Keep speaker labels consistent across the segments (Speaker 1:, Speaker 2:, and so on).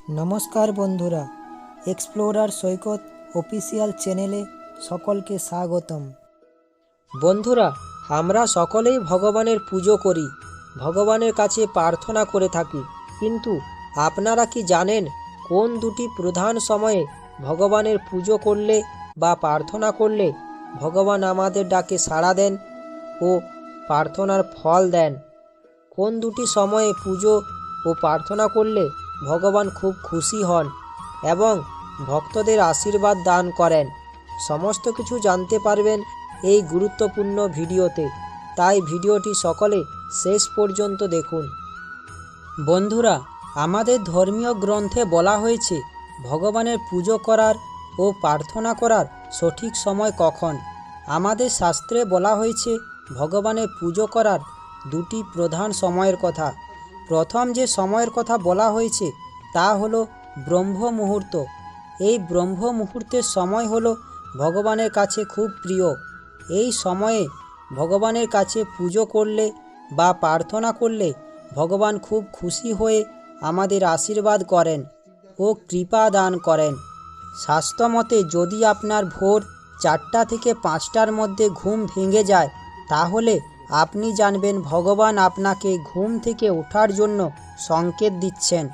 Speaker 1: নমস্কার বন্ধুরা, এক্সপ্লোরার সৈকত অফিসিয়াল চ্যানেলে সকলকে স্বাগতম। বন্ধুরা, আমরা সকলেই ভগবানের পুজো করি, ভগবানের কাছে প্রার্থনা করে থাকি। কিন্তু আপনারা কি জানেন কোন দুটি প্রধান সময়ে ভগবানের পুজো করলে বা প্রার্থনা করলে ভগবান আমাদের ডাকে সাড়া দেন ও প্রার্থনার ফল দেন? কোন দুটি সময়ে পুজো ও প্রার্থনা করলে ভগবান খুব খুশি হন এবং ভক্তদের আশীর্বাদ দান করেন? সমস্ত কিছু জানতে পারবেন এই গুরুত্বপূর্ণ ভিডিওতে, তাই ভিডিওটি সকলে শেষ পর্যন্ত দেখুন। বন্ধুরা, আমাদের ধর্মীয় গ্রন্থে বলা হয়েছে ভগবানের পুজো করার ও প্রার্থনা করার সঠিক সময় কখন। আমাদের শাস্ত্রে বলা হয়েছে ভগবানের পুজো করার দুটি প্রধান সময়ের কথা। প্রথম যে সময়ের কথা বলা হয়েছে তা হলো ব্রহ্ম মুহূর্ত। এই ব্রহ্ম মুহূর্তের সময় হলো ভগবানের কাছে খুব প্রিয়। এই সময়ে ভগবানের কাছে পুজো করলে বা প্রার্থনা করলে ভগবান খুব খুশি হয়ে আমাদের আশীর্বাদ করেন ও কৃপা দান করেন। শাস্ত্রমতে যদি আপনার ভোর 4টা থেকে 5টার মধ্যে ঘুম ভেঙে যায়, তাহলে আপনি জানবেন ভগবান আপনাকে ঘুম থেকে ওঠার জন্য সংকেত দিচ্ছেন।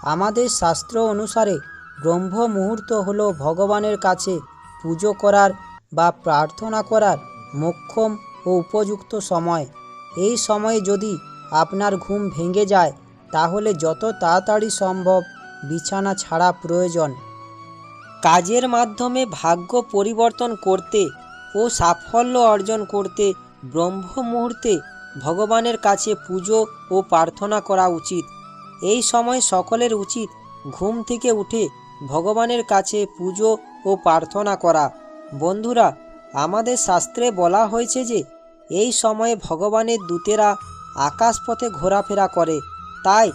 Speaker 1: আমাদের শাস্ত্র অনুসারে ব্রহ্ম মুহূর্ত হলো ভগবানের কাছে পুজো করার বা প্রার্থনা করার মোক্ষম ও উপযুক্ত সময়। এই সময়ে যদি আপনার ঘুম ভেঙে যায়, তাহলে যত তাড়াতাড়ি সম্ভব বিছানা ছাড়া প্রয়োজন। কাজের মাধ্যমে ভাগ্য পরিবর্তন করতে ও সাফল্য অর্জন করতে ব্রহ্ম মুহূর্তে ভগবানের কাছে পুজো ও প্রার্থনা করা উচিত। এই সময় সকলের উচিত ঘুম থেকে উঠে ভগবানের কাছে পুজো ও প্রার্থনা করা। বন্ধুরা, আমাদের শাস্ত্রে বলা হয়েছে যে এই সময়ে ভগবানের দূতেরা আকাশপথে ঘোরাফেরা করে। তাই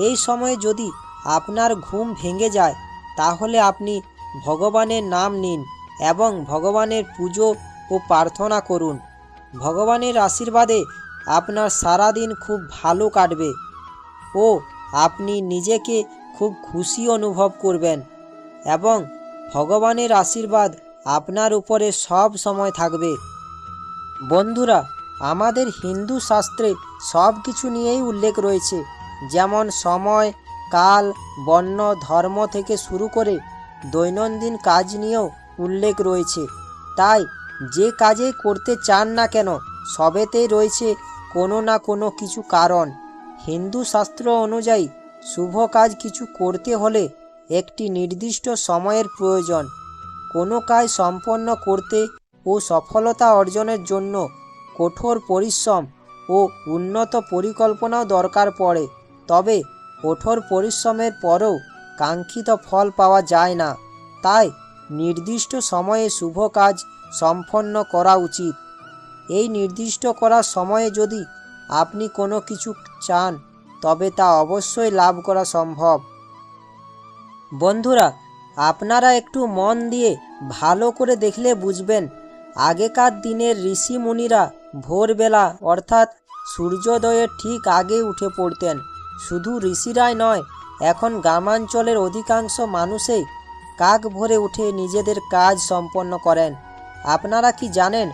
Speaker 1: এই সময়ে যদি আপনার ঘুম ভেঙে যায়, তাহলে আপনি ভগবানের নাম নিন এবং ভগবানের পুজো ও প্রার্থনা করুন। ভগবানের আশীর্বাদে আপনার সারা দিন খুব ভালো কাটবে ও আপনি নিজেকে খুব খুশি অনুভব করবেন এবং ভগবানের আশীর্বাদ আপনার উপরে সব সময় থাকবে। বন্ধুরা, আমাদের হিন্দু শাস্ত্রে সব কিছু নিয়েই উল্লেখ রয়েছে, যেমন সময়, কাল, বর্ণ, ধর্ম থেকে শুরু করে দৈনন্দিন কাজ নিয়েও উল্লেখ রয়েছে। তাই যে কাজে করতে চান না কেন, সবেতেই রয়েছে কোনো না কোনো কিছু কারণ। হিন্দু শাস্ত্র অনুযায়ী শুভ কাজ কিছু করতে হলে একটি নির্দিষ্ট সময়ের প্রয়োজন। কোনো কাজ সম্পন্ন করতে ও সফলতা অর্জনের জন্য কঠোর পরিশ্রম ও উন্নত পরিকল্পনাও দরকার পড়ে। তবে কঠোর পরিশ্রমের পরেও কাঙ্ক্ষিত ফল পাওয়া যায় না। তাই নির্দিষ্ট সময়ে শুভ কাজ সম্পন্ন করা উচিত। এই নির্দিষ্ট করার সময়ে যদি আপনি কোনো কিছু চান, তবে তা অবশ্যই লাভ করা সম্ভব। বন্ধুরা, আপনারা একটু মন দিয়ে ভালো করে দেখলে বুঝবেন, আগেকার দিনের ঋষি মুনিরা ভোরবেলা অর্থাৎ সূর্যোদয়ের ঠিক আগে উঠে পড়তেন। শুধু ঋষিরাই নয়, এখন গ্রামাঞ্চলের অধিকাংশ মানুষই কাক ভোরে উঠে নিজেদের কাজ সম্পন্ন করেন। আপনারা কি জানেন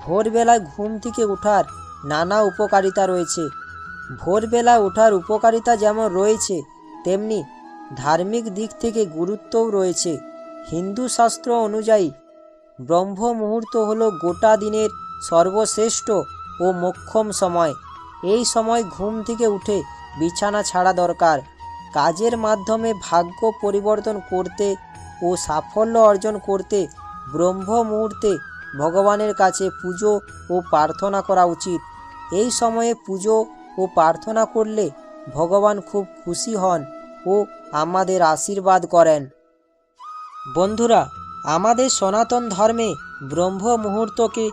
Speaker 1: ভোরবেলায় ঘুম থেকে ওঠার নানা উপকারিতা রয়েছে? ভোরবেলা ওঠার উপকারিতা যেমন রয়েছে, তেমনি ধার্মিক দিক থেকে গুরুত্বও রয়েছে। হিন্দু শাস্ত্র অনুযায়ী ব্রহ্ম মুহূর্ত হলো গোটা দিনের সর্বশ্রেষ্ঠ ও মোক্ষম সময়। এই সময় ঘুম থেকে উঠে বিছানা ছাড়া দরকার। কাজের মাধ্যমে ভাগ্য পরিবর্তন করতে ও সাফল্য অর্জন করতে ব্রহ্ম মুহূর্তে ভগবানের কাছে পুজো ও প্রার্থনা করা উচিত। এই সময়ে পুজো ও প্রার্থনা করলে ভগবান খুব খুশি হন ও আমাদের আশীর্বাদ করেন। বন্ধুরা, আমাদের সনাতন ধর্মে ব্রহ্ম মুহূর্তকে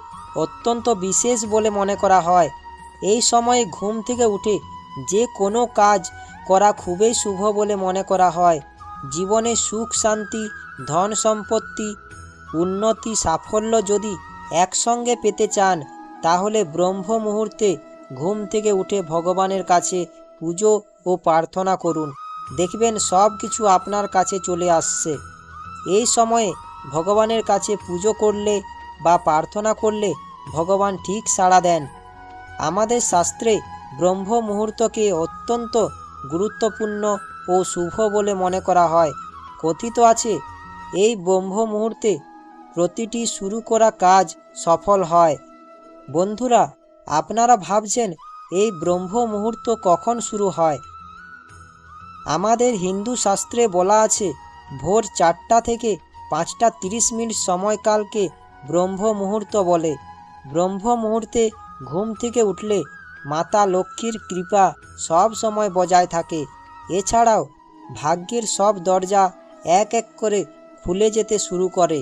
Speaker 1: অত্যন্ত বিশেষ বলে মনে করা হয়। এই সময়ে ঘুম থেকে উঠে যে কোনো কাজ করা খুবই শুভ বলে মনে করা হয়। জীবনে সুখ, শান্তি, ধন সম্পত্তি, উন্নতি, সাফল্য যদি একসঙ্গে পেতে চান, তাহলে ব্রহ্ম মুহূর্তে ঘুম থেকে উঠে ভগবানের কাছে পুজো ও প্রার্থনা করুন। দেখবেন সব কিছু আপনার কাছে চলে আসছে। এই সময়ে ভগবানের কাছে পুজো করলে বা প্রার্থনা করলে ভগবান ঠিক সাড়া দেন। আমাদের শাস্ত্রে ব্রহ্ম মুহূর্তকে অত্যন্ত গুরুত্বপূর্ণ ও শুভ বলে মনে করা হয়। কথিত আছে, এই ব্রহ্ম মুহূর্তে প্রতিটি শুরু করা কাজ সফল হয়। বন্ধুরা, আপনারা ভাবছেন এই ব্রহ্ম মুহূর্ত কখন শুরু হয়? আমাদের হিন্দু শাস্ত্রে বলা আছে, ভোর 4টা থেকে 5:30 সময়কালকে ব্রহ্ম মুহূর্ত বলে। ব্রহ্ম মুহূর্তে ঘুম থেকে উঠলে মাতা লক্ষ্মীর কৃপা সব সময় বজায় থাকে। এছাড়াও ভাগ্যের সব দরজা এক এক করে খুলে যেতে শুরু করে।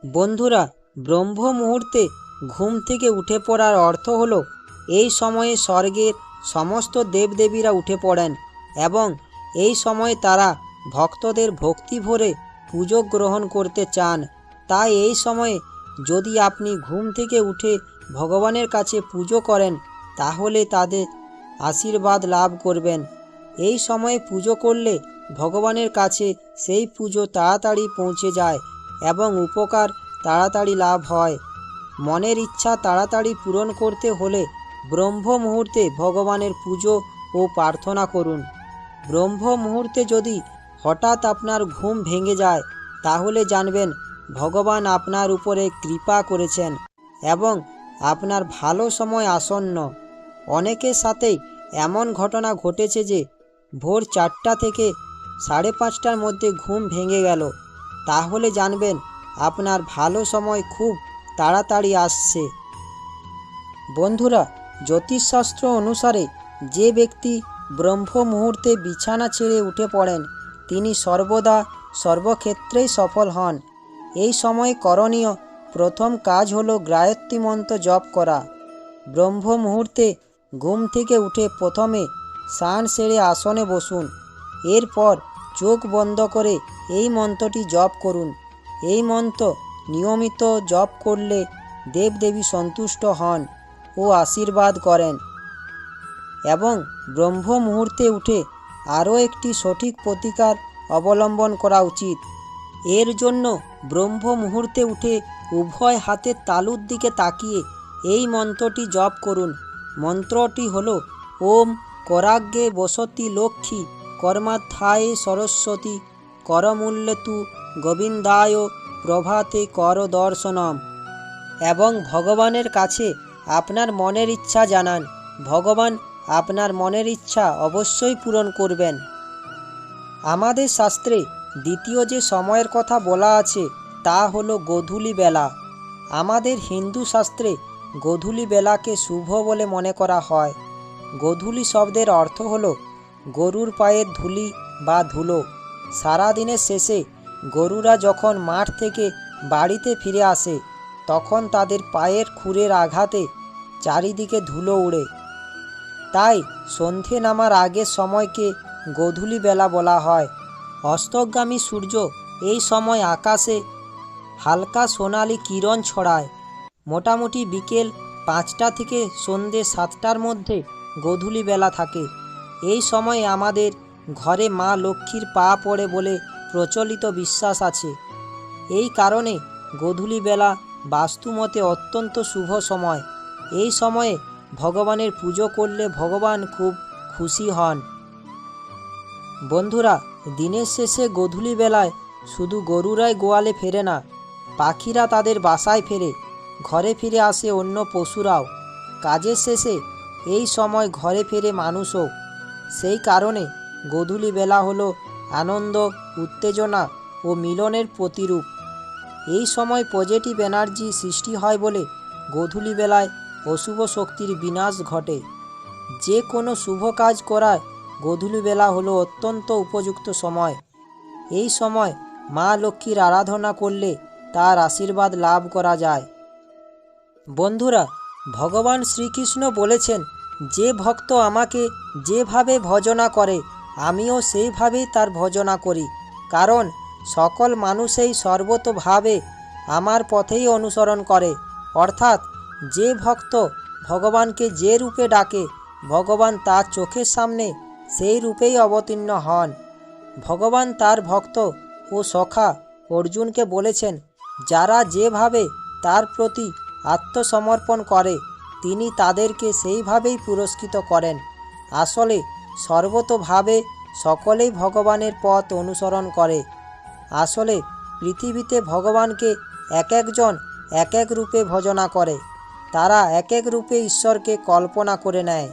Speaker 1: বন্ধুরা, ব্রহ্ম মুহূর্তে ঘুম থেকে উঠে পড়ার অর্থ হলো এই সময়ে স্বর্গের সমস্ত দেবদেবীরা উঠে পড়েন এবং এই সময়ে তারা ভক্তদের ভক্তি ভরে পুজো গ্রহণ করতে চান। তাই এই সময়ে যদি আপনি ঘুম থেকে উঠে ভগবানের কাছে পুজো করেন তাহলে তাদের আশীর্বাদ লাভ করবেন। এই সময়ে পুজো করলে ভগবানের কাছে সেই পুজো তাড়াতাড়ি পৌঁছে যায় এবং উপকার তাড়াতাড়ি লাভ হয়। মনের ইচ্ছা তাড়াতাড়ি পূরণ করতে হলে ব্রহ্ম মুহূর্তে ভগবানের পুজো ও প্রার্থনা করুন। ব্রহ্ম মুহূর্তে যদি হঠাৎ আপনার ঘুম ভেঙে যায় তাহলে জানবেন ভগবান আপনার উপরে কৃপা করেছেন এবং আপনার ভালো সময় আসন্ন। অনেকের সাথেই এমন ঘটনা ঘটেছে যে ভোর 4টা থেকে 5:30টার মধ্যে ঘুম ভেঙে গেল। তাহলে জানবেন আপনার ভালো সময় খুব তাড়াতাড়ি আসছে। বন্ধুরা, জ্যোতিষশাস্ত্র অনুসারে যে ব্যক্তি ব্রহ্ম মুহূর্তে বিছানা ছেড়ে উঠে পড়েন তিনি সর্বদা সর্বক্ষেত্রেই সফল হন। এই সময় করণীয় প্রথম কাজ হলো গায়ত্রী মন্ত্র জপ করা। ব্রহ্ম মুহূর্তে ঘুম থেকে উঠে প্রথমে স্নান সেরে আসনে বসুন। এরপর চোখ বন্ধ করে এই মন্ত্রটি জপ করুন। এই মন্ত্র নিয়মিত জপ করলে দেবদেবী সন্তুষ্ট হন ও আশীর্বাদ করেন। এবং ব্রহ্ম মুহূর্তে উঠে আরও একটি সঠিক প্রতিকার অবলম্বন করা উচিত। এর জন্য ব্রহ্ম মুহূর্তে উঠে উভয় হাতের তালুর দিকে তাকিয়ে এই মন্ত্রটি জপ করুন। মন্ত্রটি হলো, ওম করাগ্রে বসতি লক্ষ্মী কর্মাধ্যায়ে সরস্বতী করমূল্যে তু গোবিন্দায় প্রভাতে কর দর্শনম। এবং ভগবানের কাছে আপনার মনের ইচ্ছা জানান। ভগবান আপনার মনের ইচ্ছা অবশ্যই পূরণ করবেন। আমাদের শাস্ত্রে দ্বিতীয় যে সময়ের কথা বলা আছে তা হলো গোধূলি বেলা। আমাদের হিন্দু শাস্ত্রে গোধূলি বেলাকে শুভ বলে মনে করা হয়। গোধূলি শব্দের অর্থ হলো গরুর পায়ের ধুলি বা ধুলো। সারাদিনের শেষে গরুরা যখন মাঠ থেকে বাড়িতে ফিরে আসে তখন তাদের পায়ের খুরের আঘাতে চারিদিকে ধুলো উড়ে। তাই সন্ধে নামার আগের সময়কে গোধূলি বেলা বলা হয়। অস্তগামী সূর্য এই সময় আকাশে হালকা সোনালি কিরণ ছড়ায়। মোটামুটি বিকেল 5টা থেকে সন্ধে 7টার মধ্যে গোধূলি বেলা থাকে। এই সময় আমাদের ঘরে মা লক্ষ্মীর পা পড়ে বলে প্রচলিত বিশ্বাস আছে। এই কারণে গোধূলি বেলা বাস্তুমতে অত্যন্ত শুভ সময়। এই সময়ে ভগবানের পুজো করলে ভগবান খুব খুশি হন। বন্ধুরা, দিনের শেষে গোধূলি বেলায় শুধু গরুরাই গোয়ালে ফেরে না, পাখিরা তাদের বাসায় ফেরে, ঘরে ফিরে আসে অন্য পশুরাও। কাজের শেষে এই সময় ঘরে ফেরে মানুষও। সেই কারণে গোধূলি বেলা হলো আনন্দ, উত্তেজনা ও মিলনের প্রতিরূপ। এই সময় পজিটিভ এনার্জি সৃষ্টি হয় বলে গোধূলি বেলায় অশুভ শক্তির বিনাশ ঘটে। যে কোনো শুভ কাজ করার গোধূলি বেলা হলো অত্যন্ত উপযুক্ত সময়। এই সময় মা লক্ষ্মীর আরাধনা করলে তার আশীর্বাদ লাভ করা যায়। বন্ধুরা, ভগবান শ্রীকৃষ্ণ বলেছেন, যে ভক্ত আমাকে যেভাবে ভজনা করে আমিও সেইভাবেই তার ভজনা করি, কারণ সকল মানুষই সর্বতোভাবে আমার পথেই অনুসরণ করে। অর্থাৎ যে ভক্ত ভগবানকে যে রূপে ডাকে ভগবান তার চোখের সামনে সেই রূপেই অবতীর্ণ হন। ভগবান তার ভক্ত ও সখা অর্জুনকে বলেছেন, যারা যেভাবে তার প্রতি আত্মসমর্পণ করে তিনি তাদেরকে সেইভাবেই পুরস্কৃত করেন। আসলে সর্বতোভাবে সকলেই ভগবানের পথ অনুসরণ করে। আসলে পৃথিবীতে ভগবানকে এক একজন এক এক রূপে ভজনা করে, তারা এক এক রূপে ঈশ্বরকে কল্পনা করে নেয়।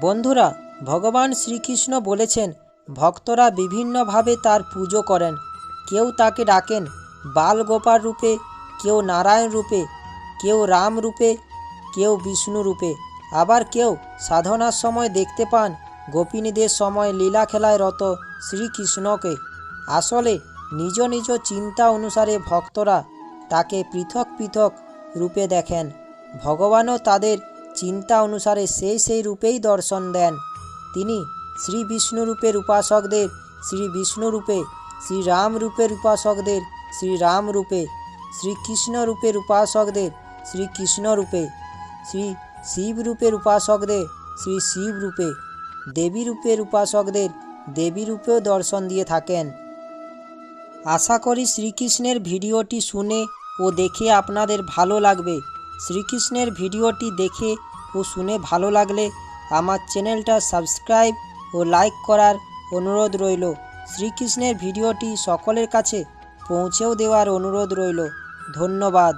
Speaker 1: বন্ধুরা, ভগবান শ্রীকৃষ্ণ বলেছেন ভক্তরা বিভিন্নভাবে তার পুজো করেন। কেউ তাকে ডাকেন বাল গোপাল রূপে, কেউ নারায়ণ রূপে, কেউ রাম রূপে, কেউ বিষ্ণু রূপে, আবার কেউ সাধনার সময় দেখতে পান গোপিনীদের সময় লীলা খেলায় রত শ্রীকৃষ্ণকে। আসলে নিজ নিজ চিন্তা অনুসারে ভক্তরা তাকে পৃথক পৃথক রূপে দেখেন। ভগবানও তাদের চিন্তা অনুসারে সেই রূপেই দর্শন দেন। তিনি শ্রী বিষ্ণু রূপের উপাসকদের শ্রী বিষ্ণু রূপে, শ্রী রাম রূপের উপাসকদের শ্রী রাম রূপে, শ্রীকৃষ্ণ রূপের উপাসকদের শ্রীকৃষ্ণ রূপে, শ্রী শিব রূপের উপাসকদের শ্রী শিব রূপে, দেবী রূপের উপাসকদের দেবী রূপেও দর্শন দিয়ে থাকেন। আশা করি শ্রীকৃষ্ণের ভিডিওটি শুনে ও দেখে আপনাদের ভালো লাগবে। শ্রীকৃষ্ণের ভিডিওটি দেখে ও শুনে ভালো লাগলে আমার চ্যানেলটা সাবস্ক্রাইব ও লাইক করার অনুরোধ রইল। শ্রীকৃষ্ণের ভিডিওটি সকলের কাছে পৌঁছেও দেওয়ার অনুরোধ রইল। ধন্যবাদ।